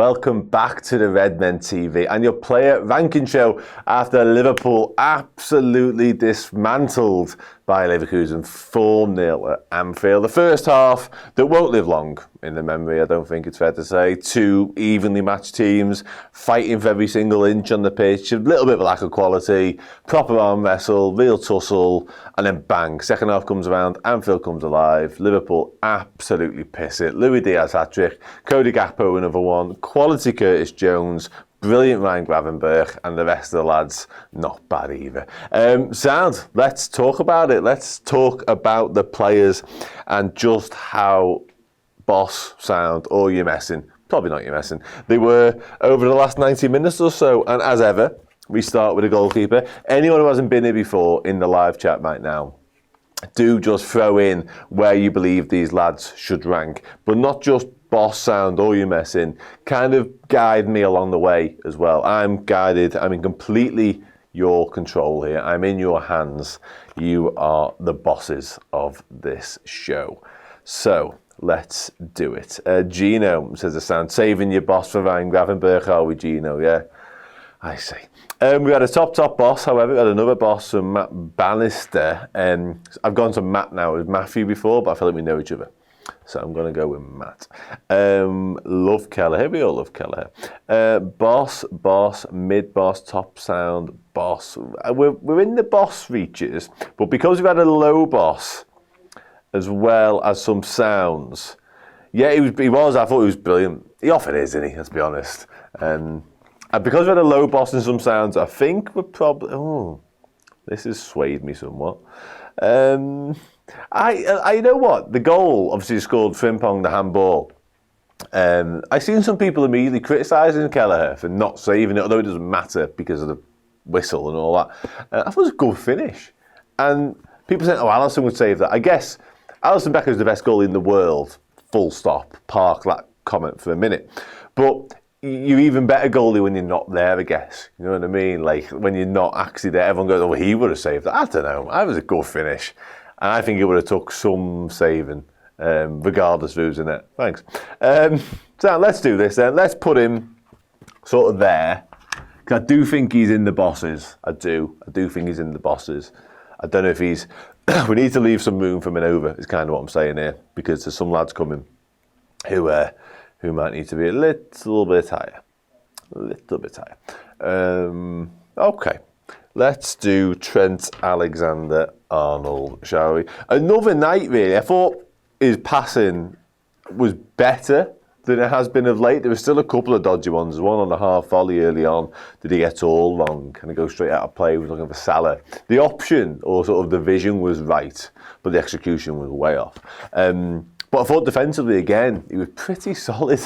Welcome back to the Redmen TV and your player ranking show after Liverpool absolutely dismantled by Leverkusen 4-0 at Anfield. The first half that won't live long in the memory, I don't think it's fair to say. Two evenly matched teams fighting for every single inch on the pitch. A little bit of a lack of quality, proper arm wrestle, real tussle, and then bang. Second half comes around, Anfield comes alive. Liverpool absolutely piss it. Diaz hat-trick, Cody Gakpo another one. Quality Curtis Jones, brilliant Ryan Gravenberch, and the rest of the lads, not bad either. Sound, let's talk about it. Let's talk about the players and just how boss sound, or you're messing, probably not you're messing, they were over the last 90 minutes or so. And as ever, we start with a goalkeeper. Anyone who hasn't been here before in the live chat right now, do just throw in where you believe these lads should rank, but not just boss sound or you messing, kind of guide me along the way as well. I'm guided, I'm in completely your control here. I'm in your hands. You are the bosses of this show. So let's do it. Gino says the sound, saving your boss for Ryan Gravenberch, are we, Gino? Yeah, I see. We had a top boss, however, we had another boss, Mac Allister. I've gone to Matt now, it was Matthew before, but I feel like we know each other. So I'm going to go with Matt. Love Kelleher. We all love Kelleher. Boss, mid-boss, top sound, boss. We're in the boss reaches, but because we've had a low boss as well as some sounds, yeah, he was. I thought he was brilliant. He often is, isn't he? Let's be honest. And because we had a low boss and some sounds, I think we're probably... Oh, this has swayed me somewhat. I know what, the goal obviously scored Frimpong, the handball. I've seen some people immediately criticising Kelleher for not saving it, although it doesn't matter because of the whistle and all that. I thought it was a good finish. And people saying, oh, Alisson would save that. I guess Alisson Becker is the best goalie in the world, full stop. Park that comment for a minute. But you're even better goalie when you're not there, I guess. You know what I mean? Like, when you're not actually there, everyone goes, oh, he would have saved that. I don't know. That was a good finish. And I think it would have took some saving, regardless of who's in it. Thanks. So let's do this then. Let's put him sort of there. Because I do think he's in the bosses. I do think he's in the bosses. I don't know if he's... we need to leave some room for Minova, is kind of what I'm saying here. Because there's some lads coming who might need to be a little bit higher. Okay. Let's do Trent Alexander-Arnold, shall we? Another night, really. I thought his passing was better than it has been of late. There were still a couple of dodgy ones. One on a half volley early on. Did he get all wrong? Can he go straight out of play? He was looking for Salah. The option, or sort of the vision, was right, but the execution was way off. But I thought defensively, again, he was pretty solid.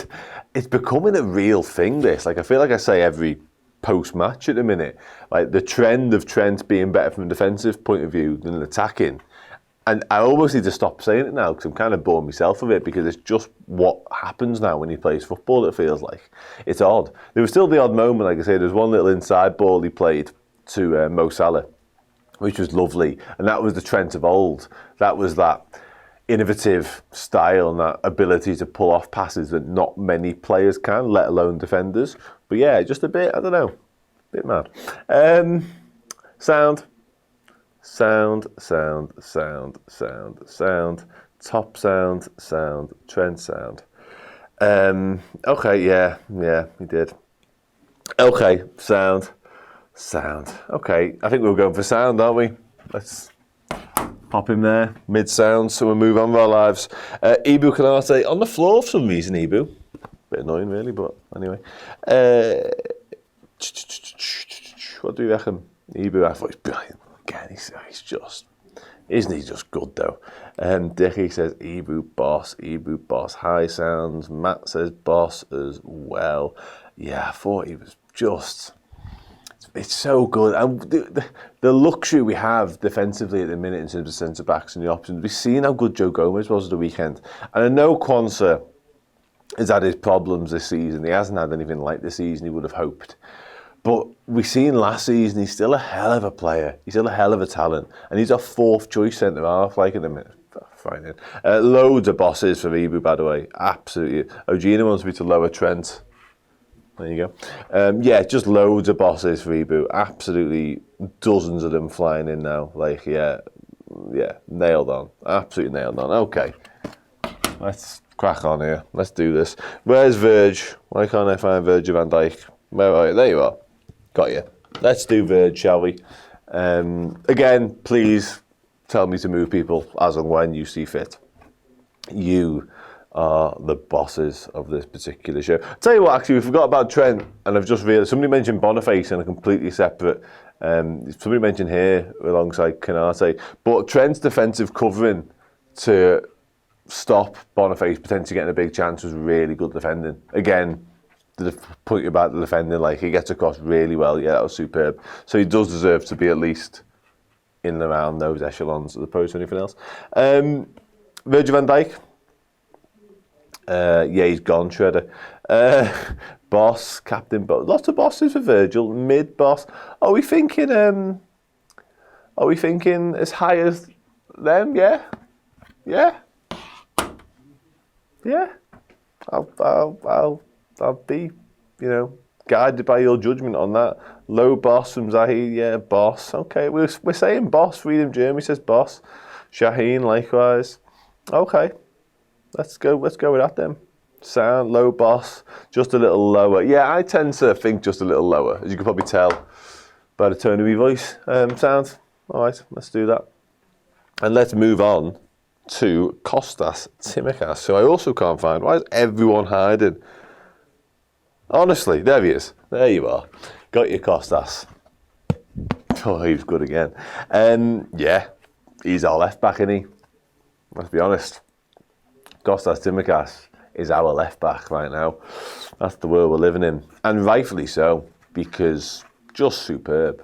It's becoming a real thing, this. Like, I feel like I say every post-match at the minute, like the trend of Trent being better from a defensive point of view than attacking. And I almost need to stop saying it now because I'm kind of bored myself of it, because it's just what happens now when he plays football, it feels like. It's odd. There was still the odd moment, like I say, there was one little inside ball he played to Mo Salah, which was lovely. And that was the Trent of old. That was that innovative style and that ability to pull off passes that not many players can, let alone defenders. But yeah, just a bit, I don't know, a bit mad. Sound. Top sound, Trent sound. Okay, yeah, he did. Okay, sound. Okay, I think we're going for sound, aren't we? Let's pop him there, mid-sound, so we'll move on with our lives. Ibu Kanate on the floor for some reason, Ibu. Bit annoying, really, but anyway. What do you reckon? Ibu, I thought he's brilliant. Again, he's just... Isn't he just good, though? Dicky says, Ibu boss, high sounds. Matt says boss as well. Yeah, I thought he was just... It's so good. And the luxury we have defensively at the minute in terms of centre-backs and the options, we've seen how good Joe Gomez was at the weekend. And I know Quansah has had his problems this season. He hasn't had anything like this season he would have hoped. But we've seen last season, he's still a hell of a player. He's still a hell of a talent. And he's our fourth choice centre-half, like in a minute. Fine. Loads of bosses for Ibu, by the way. Absolutely. Ogina wants me to lower Trent. There you go. Yeah, just loads of bosses for reboot. Absolutely dozens of them flying in now. Like, yeah, nailed on. Absolutely nailed on. Okay, let's crack on here. Let's do this. Where's Verge? Why can't I find Virgil van Dijk? Where are you? There you are. Got you. Let's do Verge, shall we? Again, please tell me to move people as and when you see fit. You are the bosses of this particular show. I'll tell you what, actually, we forgot about Trent, and I've just realised somebody mentioned Boniface in a completely separate. Somebody mentioned here alongside Canate, but Trent's defensive covering to stop Boniface potentially getting a big chance was really good defending. Again, the point about the defending, like he gets across really well. Yeah, that was superb. So he does deserve to be at least in and around those echelons as opposed to anything else. Virgil van Dijk. Yeah, he's gone, Shredder. Boss, captain, boss. Lots of bosses for Virgil. Mid boss. Are we thinking as high as them? Yeah. I'll be, guided by your judgment on that. Low boss from Zahid. Yeah, boss. Okay, we're saying boss. Freedom Jeremy says boss. Shaheen likewise. Okay. Let's go with that then. Sound, low boss, just a little lower. Yeah, I tend to think just a little lower, as you can probably tell by the tone of my voice. Sound? All right, let's do that. And let's move on to Kostas Tsimikas, who I also can't find. Why is everyone hiding? Honestly, there he is. There you are. Got your Kostas. Oh, he's good again. Yeah, he's our left back, isn't he? Let's be honest. Kostas Tsimikas is our left back right now. That's the world we're living in. And rightfully so, because just superb.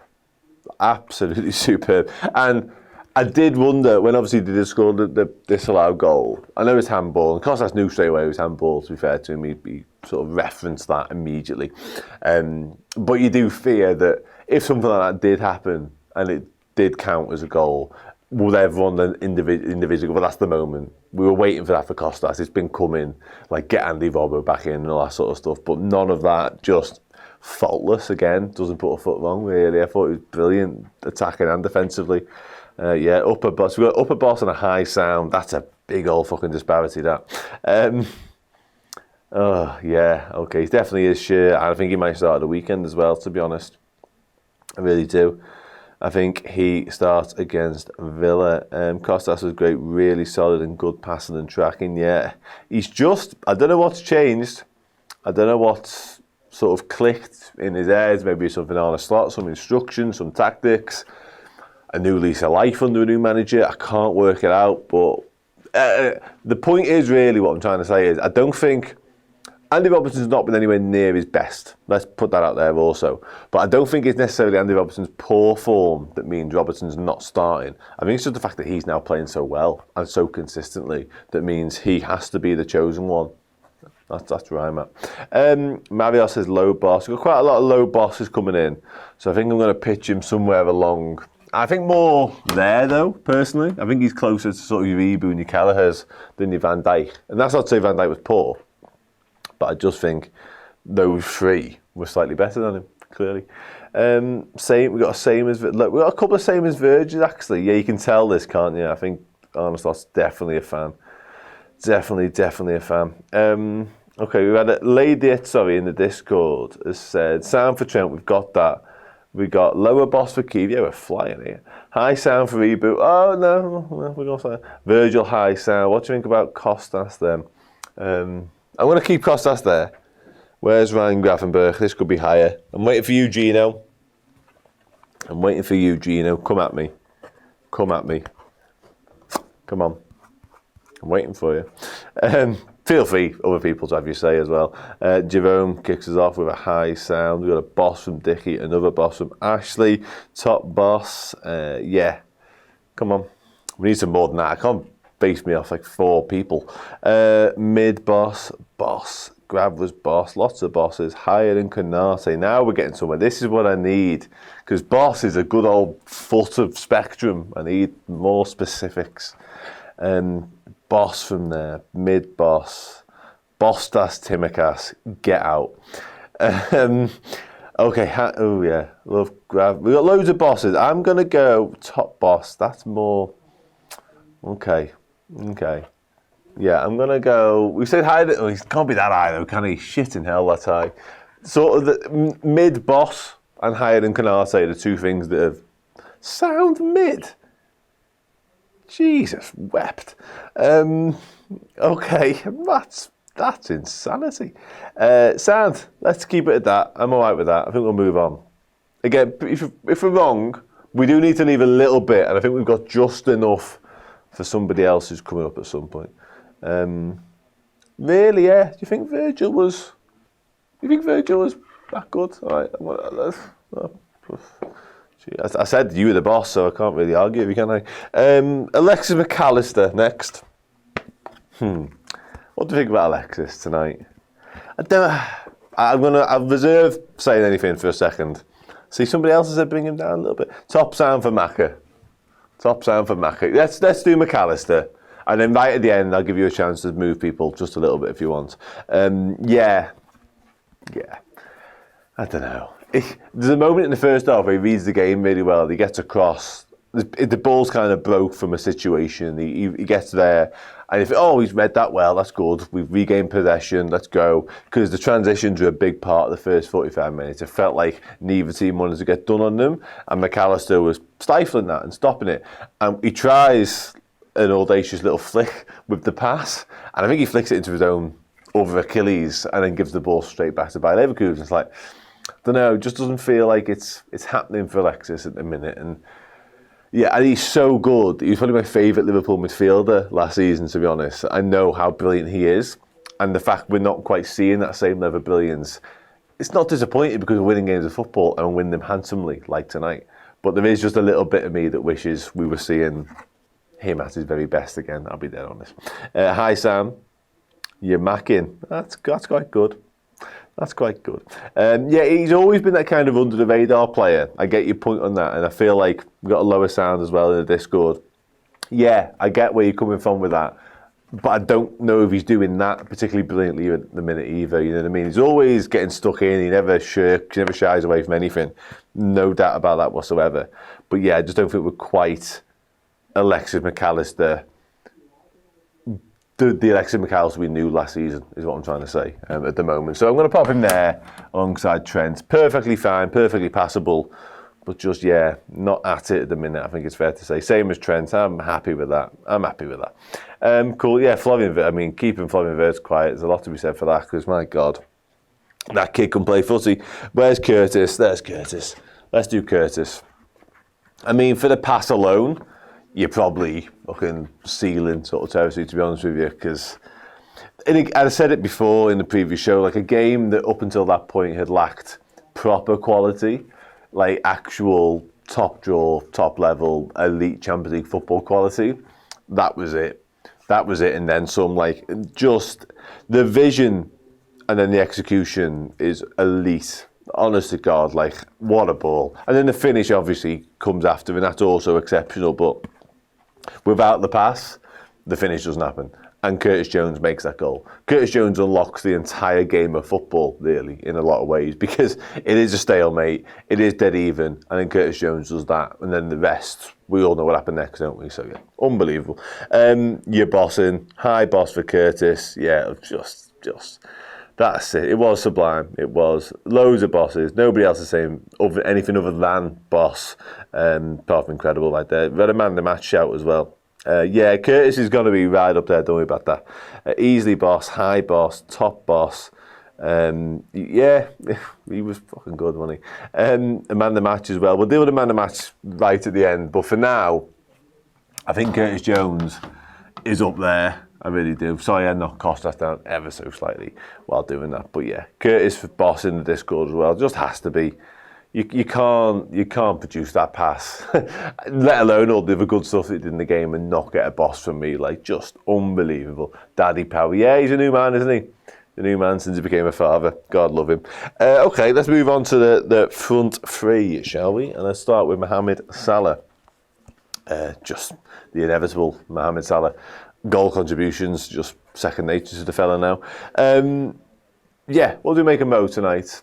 Absolutely superb. And I did wonder, when obviously they scored the disallowed goal, I know it's handball, and Kostas knew straight away it was handball, to be fair to him, he sort of referenced that immediately. But you do fear that if something like that did happen, and it did count as a goal, would everyone then individually, well, that's the moment. We were waiting for that for Kostas. It's been coming, like get Andy Robbo back in and all that sort of stuff. But none of that, just faultless again. Doesn't put a foot wrong, really. I thought it was brilliant, attacking and defensively. Yeah, upper boss. We've got upper boss and a high sound. That's a big old fucking disparity, that. Oh, yeah, okay. He definitely is sure. I think he might start at the weekend as well, to be honest. I really do. I think he starts against Villa. Kostas was great, really solid and good passing and tracking. Yeah, he's just, I don't know what's changed. I don't know what's sort of clicked in his head. Maybe something on a slot, some instructions, some tactics. A new lease of life under a new manager. I can't work it out. But the point is really what I'm trying to say is I don't think Andy Robertson's not been anywhere near his best. Let's put that out there also. But I don't think it's necessarily Andy Robertson's poor form that means Robertson's not starting. I think it's just the fact that he's now playing so well and so consistently that means he has to be the chosen one. That's where I'm at. Mario says low boss. We've got quite a lot of low bosses coming in. So I think I'm going to pitch him somewhere along. I think more there, though, personally. I think he's closer to sort of your Ibu and your Kelleher's than your Van Dijk. And that's not to say Van Dijk was poor. But I just think those three were slightly better than him, clearly. We got a couple of same as Virgil, actually. Yeah, you can tell this, can't you? I think Armstrong's definitely a fan. Definitely a fan. Okay, we've had a lady, in the Discord has said, sound for Trent, we've got that. We got lower boss for Keith. Yeah, we're flying here. High sound for Reboot. Oh, no, we're going to say Virgil, high sound. What do you think about Kostas then? I'm going to keep Kostas there. Where's Ryan Gravenberg? This could be higher. I'm waiting for you, Gino. Come at me. Come on. I'm waiting for you. Feel free, other people, to have your say as well. Jerome kicks us off with a high sound. We've got a boss from Dickie, another boss from Ashley. Top boss. Yeah. Come on. We need some more than that. I can't base me off like 4 people. Mid boss. Grab was boss. Lots of bosses. Higher than Canate. Now we're getting somewhere. This is what I need. Because boss is a good old foot of spectrum. I need more specifics. Boss from there, mid boss, Kostas Tsimikas, get out. Okay, oh yeah, love grab. We've got loads of bosses. I'm going to go top boss. That's more... Okay. Yeah, I'm going to go... We said high... Oh, he can't be that high though, can he? Shit in hell, that's high. Sort of the mid-boss and higher than Canate are the two things that have... Sound mid? Jesus, wept. Okay, that's insanity. Sound, let's keep it at that. I'm all right with that. I think we'll move on. Again, if we're wrong, we do need to leave a little bit, and I think we've got just enough for somebody else who's coming up at some point. Really, yeah. Do you think Virgil was that good? All right. I said you were the boss, so I can't really argue with you, can I? Alexis Mac Allister next. What do you think about Alexis tonight? I'll reserve saying anything for a second. See, somebody else has said bring him down a little bit. Top sound for Macca. Let's do Mac Allister. And then right at the end, I'll give you a chance to move people just a little bit if you want. Yeah. I don't know. There's a moment in the first half where he reads the game really well. He gets across. The ball's kind of broke from a situation. He gets there. And he's read that well, that's good. We've regained possession, let's go. Because the transitions were a big part of the first 45 minutes. It felt like neither team wanted to get done on them. And Mac Allister was stifling that and stopping it. And he tries an audacious little flick with the pass. And I think he flicks it into his own over Achilles and then gives the ball straight back to Leverkusen. It's like, I don't know, it just doesn't feel like it's happening for Alexis at the minute. And yeah, and he's so good. He was probably my favourite Liverpool midfielder last season, to be honest. I know how brilliant he is. And the fact we're not quite seeing that same level of brilliance, it's not disappointing because we're winning games of football and winning them handsomely, like tonight. But there is just a little bit of me that wishes we were seeing him at his very best again. I'll be dead honest. Hi, Sam. You're macking. That's quite good. That's quite good. Yeah, he's always been that kind of under the radar player. I get your point on that, and I feel like we've got a lower sound as well in the Discord. Yeah, I get where you're coming from with that, but I don't know if he's doing that particularly brilliantly at the minute either. You know what I mean? He's always getting stuck in. He never shirks, he never shies away from anything. No doubt about that whatsoever. But yeah, I just don't think we're quite Alexis Mac Allister. The Alexis Mac Allister we knew last season is what I'm trying to say at the moment. So I'm going to pop him there alongside Trent. Perfectly fine, perfectly passable, but just, yeah, not at it at the minute, I think it's fair to say. Same as Trent, I'm happy with that. Cool, yeah, Flavien Wirtz, I mean, keeping Flavien Wirtz quiet, there's a lot to be said for that, because, my God, that kid can play footy. Where's Curtis? There's Curtis. Let's do Curtis. I mean, for the pass alone, you're probably fucking ceiling sort of territory, to be honest with you, because I said it before in the previous show, like a game that up until that point had lacked proper quality, like actual top draw, top level, elite Champions League football quality. That was it. And then some, like, just the vision and then the execution is elite. Honest to God, like, what a ball. And then the finish obviously comes after, and that's also exceptional, but without the pass, the finish doesn't happen. And Curtis Jones makes that goal. Curtis Jones unlocks the entire game of football, really, in a lot of ways, because it is a stalemate, it is dead even, and then Curtis Jones does that, and then the rest, we all know what happened next, don't we? So, yeah, unbelievable. You're bossing. High boss for Curtis. Yeah, just, that's it. It was sublime. It was. Loads of bosses. Nobody else is saying anything other than boss. Apart from incredible right there. We had a man the match shout as well. Yeah, Curtis is going to be right up there, don't worry about that. Easily boss, high boss, top boss. Yeah, he was fucking good, wasn't he? A man the match as well. We'll deal with the man the match right at the end. But for now, I think Curtis Jones is up there. I really do. Sorry, I knocked Costas down ever so slightly while doing that. But yeah, Curtis for boss in the Discord as well. Just has to be. You can't produce that pass, let alone all the other good stuff that he did in the game and not get a boss from me. Like, just unbelievable. Daddy power. Yeah, he's a new man, isn't he? A new man since he became a father. God love him. Okay, let's move on to the front three, shall we? And let's start with Mohamed Salah. Just the inevitable Mohamed Salah. Goal contributions, just second nature to the fella now. Yeah, what do we make of Mo tonight?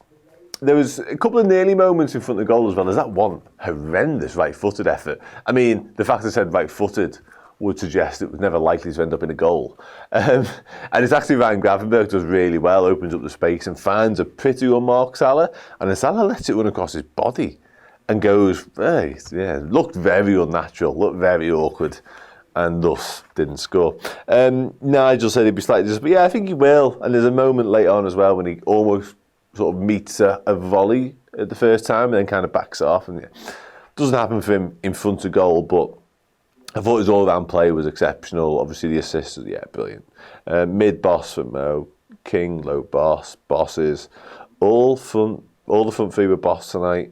there was a couple of nearly moments in front of the goal as well. There's that one horrendous right-footed effort. I mean, the fact I said right-footed would suggest it was never likely to end up in a goal. And it's actually Ryan Gravenberch does really well, opens up the space and finds a pretty unmarked Salah. And then Salah lets it run across his body and goes, looked very unnatural, looked very awkward, and thus didn't score. Nigel said he'd be slightly disappointed. But yeah, I think he will. And there's a moment later on as well when he almost sort of meets a volley at the first time and then kind of backs it off. And yeah, doesn't happen for him in front of goal, but I thought his all-round play was exceptional. Obviously the assists, brilliant. Mid-boss for Mo, King, low boss, bosses. All the front three were boss tonight.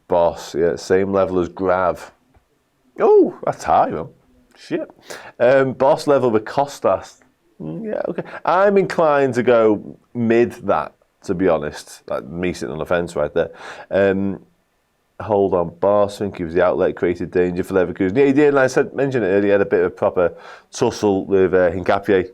Boss, same level as Grav. Oh, that's high, man. Shit. Boss level with Costas. Okay. I'm inclined to go mid that, to be honest. Like me sitting on the fence right there. Hold on, Boss. I think he was the outlet, created danger for Leverkusen. Yeah, he did. And I mentioned it earlier. He had a bit of a proper tussle with Hincapié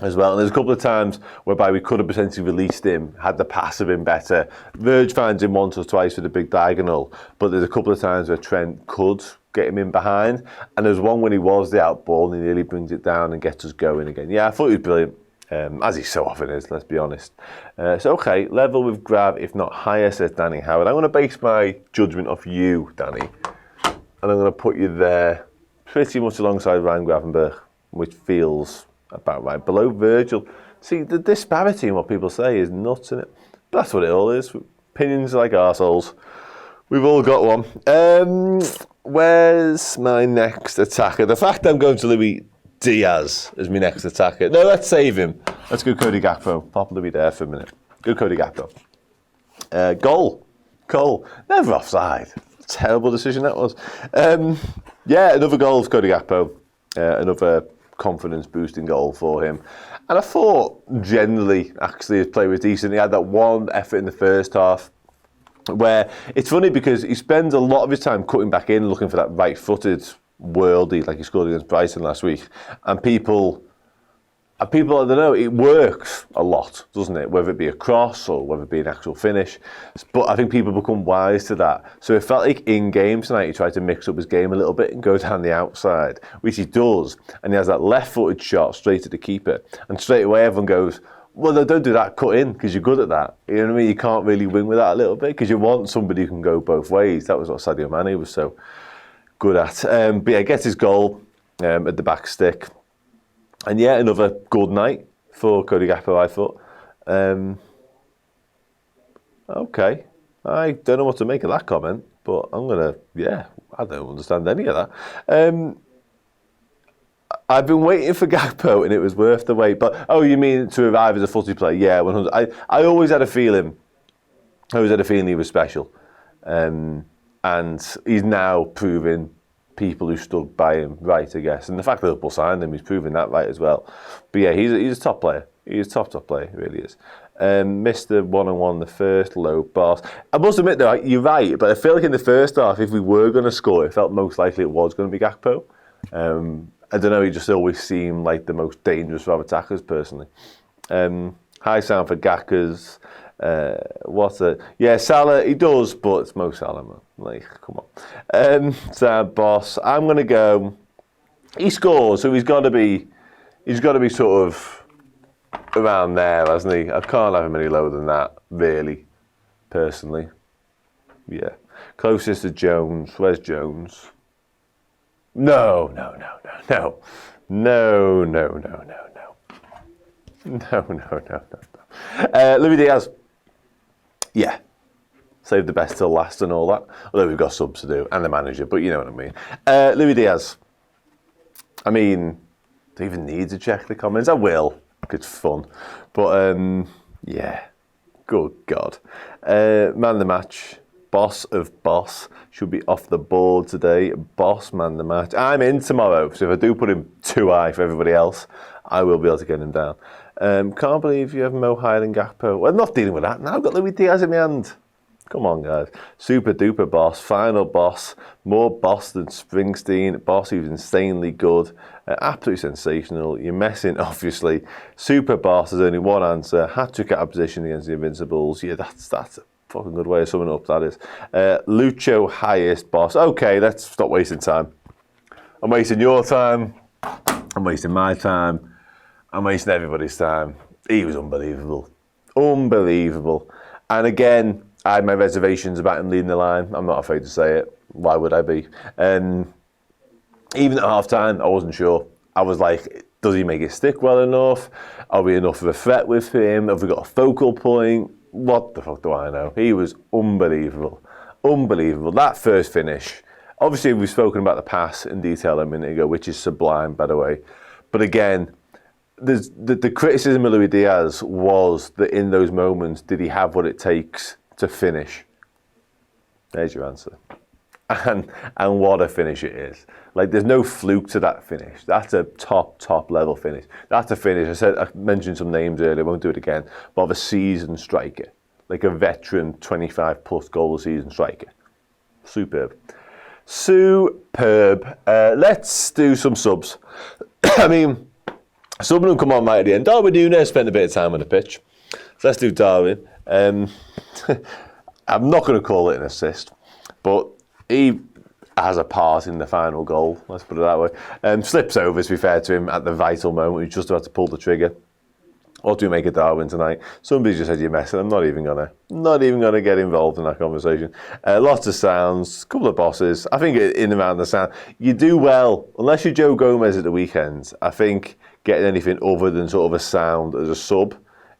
as well. And there's a couple of times whereby we could have potentially released him, had the pass have been better. Verge finds him once or twice for the big diagonal, but there's a couple of times where Trent could get him in behind. And there's one when he was the out ball and he nearly brings it down and gets us going again. Yeah, I thought he was brilliant. As he so often is, let's be honest. So, okay, level with Grav, if not higher, says Danny Howard. I'm going to base my judgment off you, Danny. And I'm going to put you there pretty much alongside Ryan Gravenberch, which feels about right. Below Virgil. See, the disparity in what people say is nuts, isn't it? But that's what it all is. Opinions are like arseholes. We've all got one. Where's my next attacker? The fact I'm going to Louis Diaz as my next attacker. No, let's save him. Let's go Cody Gakpo. Pop Louis there for a minute. Go Cody Gakpo. Goal. Cole. Never offside. Terrible decision that was. Another goal for Cody Gakpo. Another confidence boosting goal for him. And I thought generally actually his play was decent. He had that one effort in the first half where it's funny because he spends a lot of his time cutting back in looking for that right-footed worldie like he scored against Brighton last week, and people I don't know, it works a lot, doesn't it, whether it be a cross or whether it be an actual finish, but I think people become wise to that. So it felt like in game tonight he tried to mix up his game a little bit and go down the outside, which he does, and he has that left-footed shot straight at the keeper, and straight away everyone goes, well, no, don't do that, cut in, because you're good at that. You know what I mean? You can't really win with that a little bit, because you want somebody who can go both ways. That was what Sadio Mane was so good at. But yeah, gets his goal at the back stick. And yeah, another good night for Cody Gakpo, I thought. Okay. I don't know what to make of that comment, but I'm going to, I don't understand any of that. I've been waiting for Gakpo and it was worth the wait. But, you mean to arrive as a footy player? Yeah, 100. I always had a feeling, he was special. And he's now proving people who stood by him right, I guess. And the fact that Liverpool signed him, he's proving that right as well. But yeah, he's a top player. He's a top player, he really is. Missed the one-on-one, the first low pass. I must admit though, you're right, but I feel like in the first half, if we were going to score, it felt most likely it was going to be Gakpo. I don't know, he just always seemed like the most dangerous of our attackers, personally. High sound for Gackers. Salah, he does, but it's Mo Salah, man. Like, come on. Boss, I'm going to go, he scores, so he's got to be sort of around there, hasn't he? I can't have him any lower than that, really, personally. Yeah. Closest to Jones. Where's Jones? No. Louis Diaz. Yeah. Save the best till last and all that. Although we've got subs to do, and the manager, but you know what I mean. Louis Diaz. I mean, do you even need to check the comments? I will. It's fun. But, yeah. Good God. Man of the match. Boss of Boss should be off the board today. Boss, man of the match. I'm in tomorrow, so if I do put him too high for everybody else, I will be able to get him down. Can't believe you have Mo higher than Gakpo. Well, I'm not dealing with that. Now I've got Louis Diaz in my hand. Come on, guys. Super duper boss. Final boss. More boss than Springsteen. Boss who's insanely good. Absolutely sensational. You're messing, obviously. Super boss. There's only one answer. Hat-trick out of position against the Invincibles. Yeah, that's a fucking good way of summing up, that is. Lucho, highest boss. Okay, let's stop wasting time. I'm wasting your time. I'm wasting my time. I'm wasting everybody's time. He was unbelievable. Unbelievable. And again, I had my reservations about him leading the line. I'm not afraid to say it. Why would I be? Even at half-time, I wasn't sure. I was like, does he make it stick well enough? Are we enough of a threat with him? Have we got a focal point? What the fuck do I know? He was unbelievable. Unbelievable. That first finish. Obviously, we've spoken about the pass in detail a minute ago, which is sublime, by the way. But again, the criticism of Luis Diaz was that in those moments, did he have what it takes to finish? There's your answer. And what a finish it is. Like, there's no fluke to that finish. That's a top level finish. That's a finish. I mentioned some names earlier, I won't do it again, but of a seasoned striker. Like a veteran 25 plus goal a season striker. Superb. Superb. Let's do some subs. I mean, some of them come on right at the end. Darwin Núñez spent a bit of time on the pitch. So let's do Darwin. I'm not going to call it an assist, but he has a part in the final goal, let's put it that way. Slips over, to be fair to him, at the vital moment. He's just about to pull the trigger. What do we make of Darwin tonight? Somebody just said you're messing. I'm not even gonna get involved in that conversation. Lots of sounds, a couple of bosses. I think in and around the sound, you do well, unless you're Joe Gomez at the weekends. I think getting anything other than sort of a sound as a sub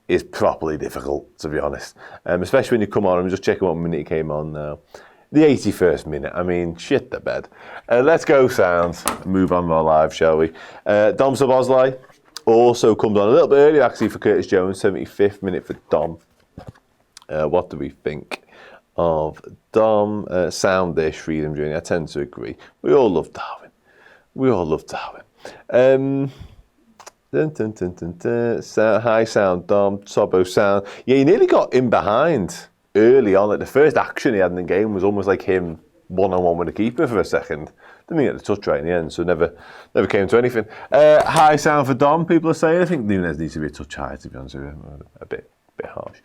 is properly difficult, to be honest. Especially when you come on, I'm just checking what minute he came on now. The 81st minute, I mean, shit the bed. Let's go sounds, move on more live, shall we? Dom Szoboszlai also comes on a little bit earlier, actually, for Curtis Jones, 75th minute for Dom. What do we think of Dom? Soundish, Freedom Journey, I tend to agree. We all love Darwin. High sound, Dom, Sobo sound. Yeah, he nearly got in behind early on. Like the first action he had in the game was almost like him one-on-one with the keeper for a second. Didn't get the touch right in the end, so never came to anything. High sound for Dom, people are saying. I think Núñez needs to be a touch higher, to be honest with you. A bit harsh.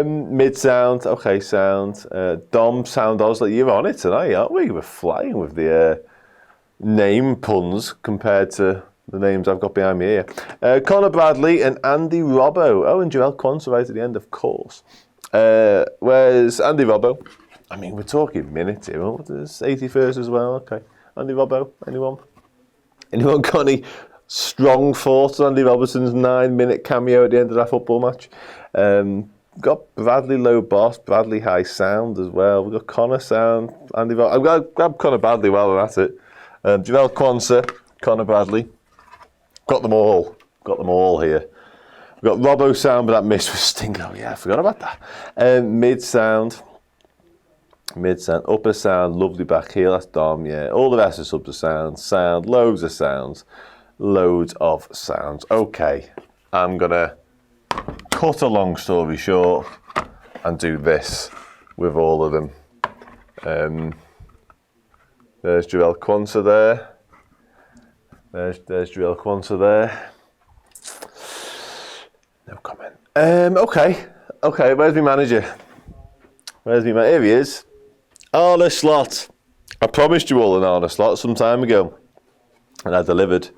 Mid sound, okay, sound. Dom sound, I was like, you're on it tonight, aren't we? We're flying with the name puns compared to the names I've got behind me here. Conor Bradley and Andy Robbo. Oh, and Joel Quansah right at the end, of course. Where's Andy Robbo? I mean, we're talking minutes here. What is 81st as well? Okay. Andy Robbo, anyone? Anyone got any strong thoughts on Andy Robertson's 9-minute cameo at the end of that football match? Got Bradley low boss, Bradley high sound as well. We've got Conor sound, Andy Robbo. I've got to grab Conor Bradley while we're at it. Joel Quansah, Conor Bradley. Got them all here. We've got Robbo sound, but that miss was stinking. Oh yeah, I forgot about that. Mid sound, upper sound, lovely back heel, that's Dom, yeah. All the rest are subs of sound, loads of sounds. Okay, I'm gonna cut a long story short and do this with all of them. There's Joel Quansah there. There's Joel Quansah there. No comment. Okay, where's my manager? Here he is. Arne Slot. I promised you all an Arne Slot some time ago, and I delivered.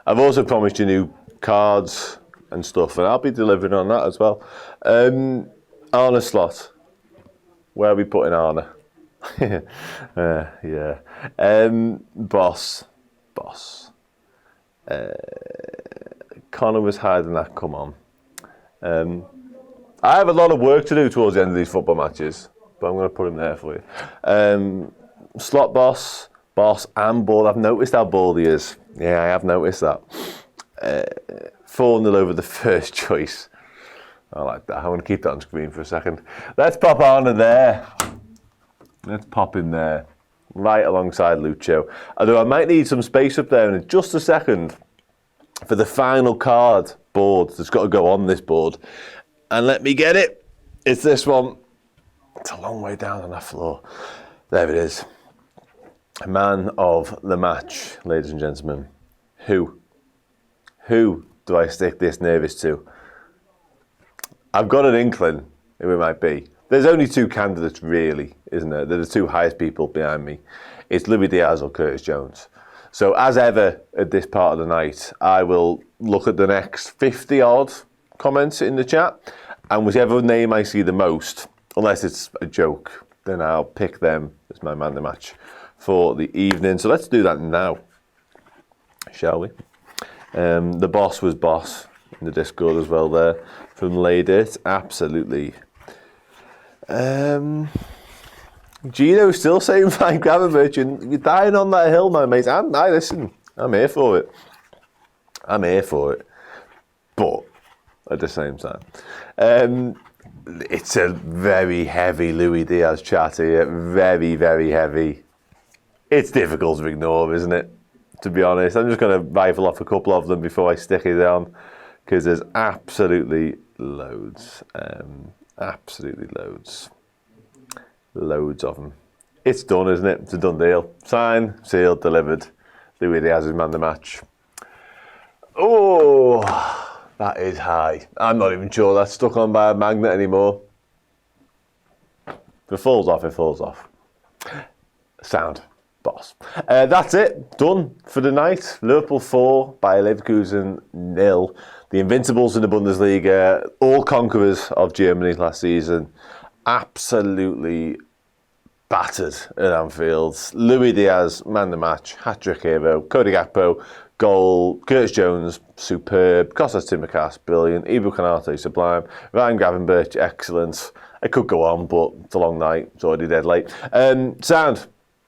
I've also promised you new cards and stuff, and I'll be delivering on that as well. Arne Slot. Where are we putting Arne? Yeah. Boss. Conor was higher than that, come on. I have a lot of work to do towards the end of these football matches, but I'm going to put him there for you. Slot boss and ball. I've noticed how bald he is. Yeah, I have noticed that. 4-0 over the first choice. I like that. I want to keep that on screen for a second. Let's pop Arne there. Let's pop him there, right alongside Lucho. Although I might need some space up there in just a second for the final card board that's got to go on this board. And let me get it. It's this one. It's a long way down on that floor. There it is. Man of the match, ladies and gentlemen. Who do I stick this nervous to? I've got an inkling who it might be. There's only two candidates, really, isn't there? They're the two highest people behind me. It's Luis Diaz or Curtis Jones. So as ever at this part of the night, I will look at the next 50-odd comments in the chat, and whichever name I see the most, unless it's a joke, then I'll pick them as my man of the match for the evening. So let's do that now, shall we? The boss was boss in the Discord as well there from Ladies. Absolutely. Gino's still saying fine, Gravenberch. You're dying on that hill, my mate. Listen, I'm here for it. I'm here for it. But at the same time, it's a very heavy Luis Diaz chat here. Very, very heavy. It's difficult to ignore, isn't it? To be honest, I'm just going to rifle off a couple of them before I stick it down, because there's absolutely loads. Absolutely loads. Loads of them. It's done, isn't it? It's a done deal. Signed, sealed, delivered. Luis Diaz is man of the match. Oh, that is high. I'm not even sure that's stuck on by a magnet anymore. If it falls off, it falls off. Sound. Boss. That's it. Done for the night. Liverpool 4 by Leverkusen 0. The Invincibles in the Bundesliga, all conquerors of Germany last season, absolutely battered at Anfield. Luis Diaz, man of the match, hat-trick hero. Cody Gakpo, goal. Curtis Jones, superb. Alexis Tsimikas, brilliant. Ibu Konate, sublime. Ryan Gravenberch, excellent. I could go on, but it's a long night. It's already dead late. Sound.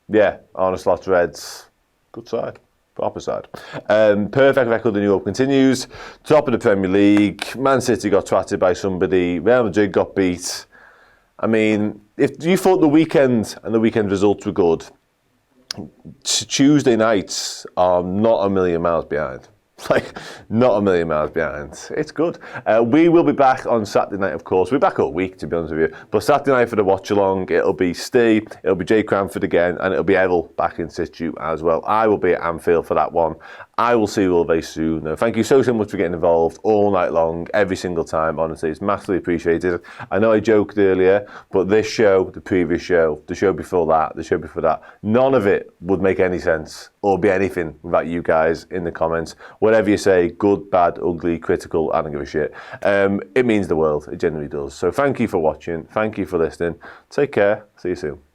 Yeah, Arne Slot's Reds, good side, proper side. Perfect record in Europe continues. Top of the Premier League. Man City got twatted by somebody. Real Madrid got beat. I mean, if you thought the weekend and the weekend results were good, Tuesday nights are not a million miles behind. Like, not a million miles behind. It's good. We will be back on Saturday night, of course. We're back all week, to be honest with you. But Saturday night for the watch-along, it'll be Steve, it'll be Jay Cranford again, and it'll be Errol back in situ as well. I will be at Anfield for that one. I will see you all very soon. Thank you so much for getting involved all night long, every single time. Honestly, it's massively appreciated. I know I joked earlier, but this show, the previous show, the show before that, the show before that, none of it would make any sense or be anything without you guys in the comments. Whatever you say, good, bad, ugly, critical, I don't give a shit. It means the world. It genuinely does. So thank you for watching. Thank you for listening. Take care. See you soon.